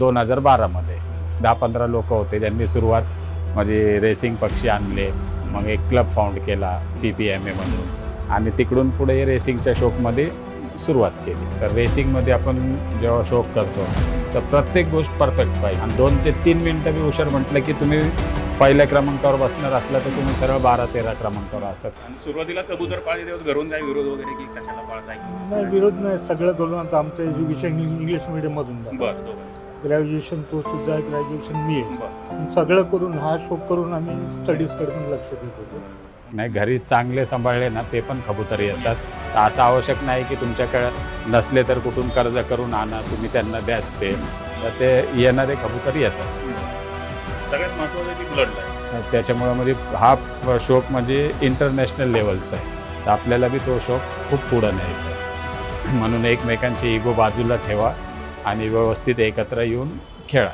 2012मध्ये 10-15 लोक होते. त्यांनी सुरुवात म्हणजे रेसिंग पक्षी आणले, मग एक क्लब फाउंड केला PPMA म्हणून, आणि तिकडून पुढे रेसिंगच्या शौकमध्ये सुरुवात केली. तर रेसिंगमध्ये आपण जेव्हा शौक करतो तर प्रत्येक गोष्ट परफेक्ट पाहिजे, आणि 2 ते 3 मिनटं बी उशीर म्हटलं की तुम्ही पहिल्या क्रमांकावर बसणार असला तर तुम्ही सरळ 12-13 क्रमांकावर असतात. आणि सुरुवातीला कबूतर पाळले तेव्हा घरून काय विरोध वगैरे की कशाला पाळताय? नाही, विरोध नाही. सगळं करून आता आमचं एज्युकेशन इंग्लिश मिडियममधून झालं. बरं, दोघं. ग्रॅज्युएशन तो सुद्धा आहे, ग्रॅज्युएशन मी आहे. बरं. सगळं करून हा शौक करून आम्ही स्टडीजकडे पण लक्ष देत होतो. नाही, घरी चांगले सांभाळले ना ते पण कबूतर येतात. तर असं आवश्यक नाही की तुमच्याकडे नसले तर कुठून कर्ज करून आणा, तुम्ही त्यांना द्याच ते, तर ते येणारे कबूतर येतात. सगळ्यात महत्त्वाचं की ब्लड लाईन. त्याच्यामुळं म्हणजे हा शौक म्हणजे इंटरनॅशनल लेवलचा आहे. तर आपल्याला बी तो शौक खूप पुढं न्यायचा आहे. म्हणून एकमेकांची इगो बाजूला ठेवा आणि व्यवस्थित एकत्र येऊन खेळा.